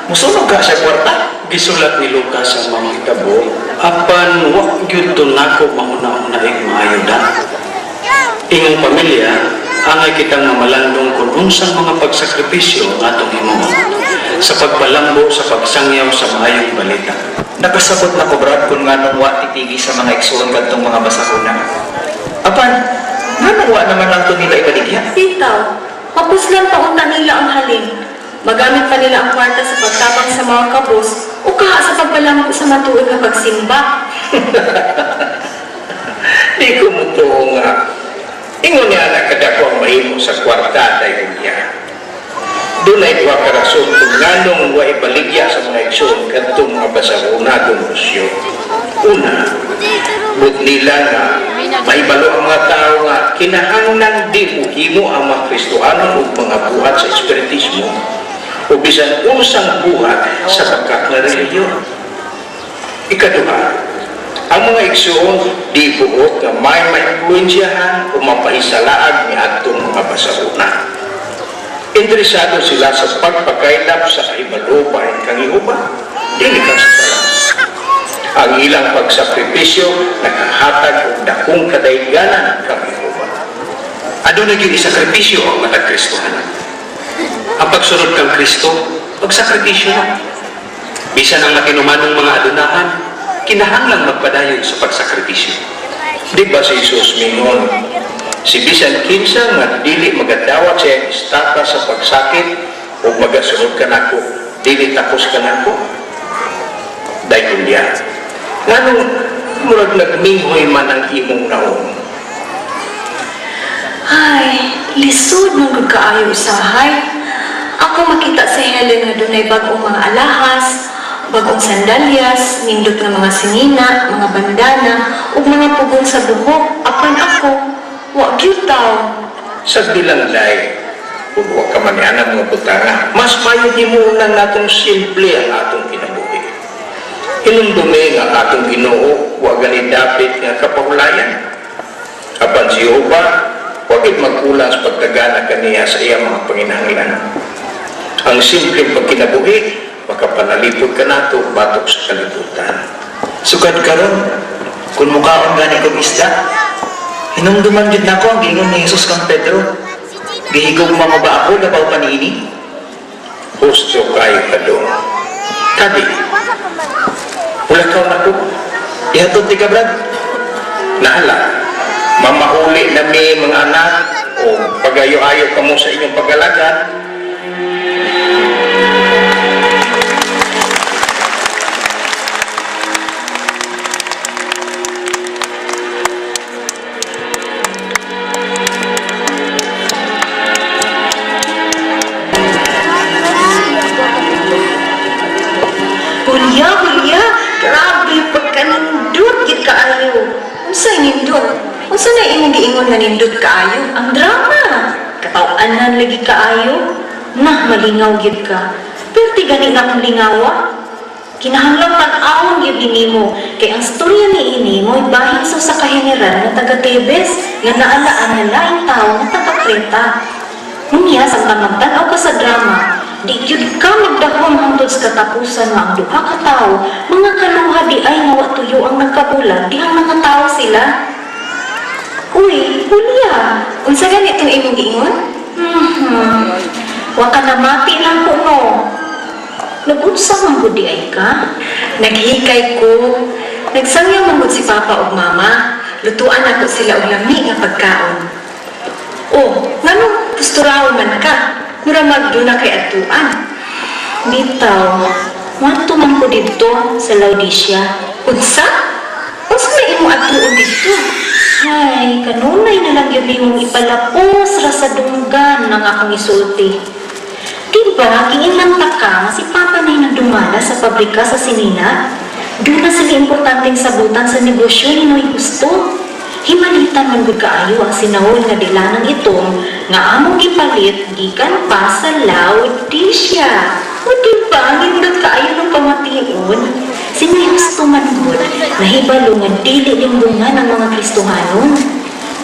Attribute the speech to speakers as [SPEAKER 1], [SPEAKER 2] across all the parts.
[SPEAKER 1] Musunog ka sa kwarta. Gisulat ni Lucas sa mga hitabo, apan wa gyud to nako mauna-una maayo na. Ingong pamilya, angay kitang mamalandong kung unsang mga pagsakripisyo nga atong himuon sa pagpalambo sa pagsangyaw sa maayong balita.
[SPEAKER 2] Nakasabot na ko, Brad, kung nga nung wa titigi sa mga igsoon kadtong mga basakuna. Apan, nga nung wa naman lang to nila ibaligya?
[SPEAKER 3] Bitaw, mapuslan pa unta nila ang halin. Magamit pa nila ang kwarta sa pagtabang sa mga kabos o kaha sa pagpalambo sa matuod na pagsimba.
[SPEAKER 4] Di ko mo to nga. Ingon niya na kadako ang mahimo sa kwarta dahil niya. Doon ay duwa karason kung nganong wa ibaligya sa mga igsoon kadtong mga basakuna donusyo. Una, but nila nga mahibalo ang mga tao nga kinahanglan di uhimo ang mga Kristohanon o mga buhat sa espiritismo o bisan unsang buhat sa pagkat na reliyon. Ikaduha, ang mga igsoon di buot nga may maimpluensyahan o mapaisalaag ni atong mga basakuna. Interesado sila sa pagpakailap sa kahibalubay kang iuba, dili kang sa ang ilang pagsakripisyo nakahatag og dakong kadayganan kang iuba.
[SPEAKER 1] Ano na yung isakripisyo ang matag Kristohanan? Ang pagsunod kang Kristo, pagsakripisyo na. Bisan ang makinumanong mga adunahan, kinahanglang magpadayon sa pagsakripisyo.
[SPEAKER 4] Di ba si Jesus mingon, si bisan kinsa nga dili magadawat siya istata sa pagsakit o magasunod ka nako, dili tapos ka nako? Dahil niya, nganong murag nagmingoy man ang imong naong.
[SPEAKER 3] Ay, lisod mong gud kaayo usahay. Ako makita si Helen nga dunay bagong mga alahas, bagong sandalyas, nindot nga mga sinina, mga bandana, ug mga pugong sa buhok. Apan ako, wa gyud taw.
[SPEAKER 4] Sa bilanday, kung huwag ka manianang mga butanga, mas mayo himunan natong simple ang atong kinabuhi. Hinumdumi nga atong Ginoo, huwag ganit dapit nga kapahulayan. Apan si Jehovah, huwag magkulang sa pagkagana kaniya sa iyang mga panginahanglan. Ang simpleng pagkinabuhi, makapanalipod ka nato batok sa kalibutan.
[SPEAKER 2] Sugad karon, kung mukhaon gani kong isda, hinumduman jud nako ang giingon ni Jesus kang Pedro. Gihigog mga ba ako labaw panini?
[SPEAKER 4] Gusto kayo ka doon. Tabi, wala ka na ko.
[SPEAKER 2] Ihatod ti ka, Brad.
[SPEAKER 4] Nahala, mamahuli na may mga anak o pagayo-ayo ka mo sa inyong pag-alaga.
[SPEAKER 3] Hulya, grabe pagkanindot gid kaayo. Unsay nindot? Unsa na imong giingon nga nindot kaayo? Ang drama. Kataw-anan lagi kaayo. Nah, malingaw gid ka. Pero ti gani na akong lingawa. Kinahanglan tan-awon gid nimo kay ang storya ni ini mo'y bahin sa kaheneral nga taga Tebes nga naalaan na laing tawo nga taga Creta. Unya sa magtanaw ka sa drama, di gyud ka magdahom hangtod sa katapusan nga ang duha ka tawo mga kaluha di ay nga wa tuyo ang nagkabulag dihang mga tawo sila. Uy, Julia, unsa ganitong imong giingon? Wa ka na mati lang ko no. Nag-unsa man gud di ay ka? Naghikay ko. Nagsangyaw man gud si Papa ug Mama. Lutuan ako sila og lami nga pagkaon. Oh, nganong pusturaw man ka? Mura magduna kay atuan. Bitaw, wato man ko dito sa Laodicea. Unsa? Unsa na imo atuon dito? Hay, kanunay na lang yun imong ipalapos ra sa dunggan ng akong isulti. Diba, kiinman ta ka nga si Papa na nagdumala sa pabrika sa Sinina? Doon na sila importanteng sabutan sa negosyo ni Noy gusto. Himalitan man gud kaayo ang sinahol nga dilanang itong nga among gipalit gikan pa sa Laodicea. O diba, nindot kaayo ng pamatiun? Sinayos man gud, nahibalo nga dili limbungan ng mga Kristohanon.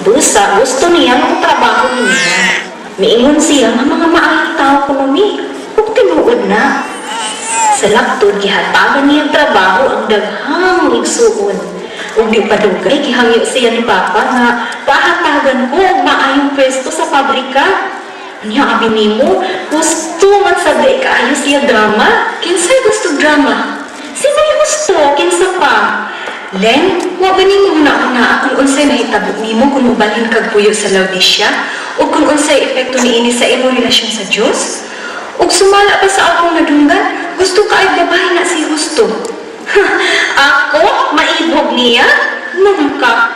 [SPEAKER 3] Busa, gusto niya ang trabaho niya. Miingon siya nga mga maayong tao kuno mi, ug tinuod na. Sa laktod, gihatagan niyang trabaho ang daghang igsuon. Ug di pa dugay, gihangyo siya ni Papa nga pahatagan ko og maayong pwesto sa pabrika. Niya abi nimo, gusto man sabi kaayo siya drama. Kinsay gusto drama? Sino yung gusto? Kinsa pa? Len, wa ba nimo una-una kung unsay mahitabo nimo kung mubalhin kag puyo sa Laodicea o kung unsay epekto niini sa imong relasyon sa Dios? Ug sumala pa sa akong nadunggan, gusto ka ay babae na si Justo. Ako? Maibog niya? Nung ka,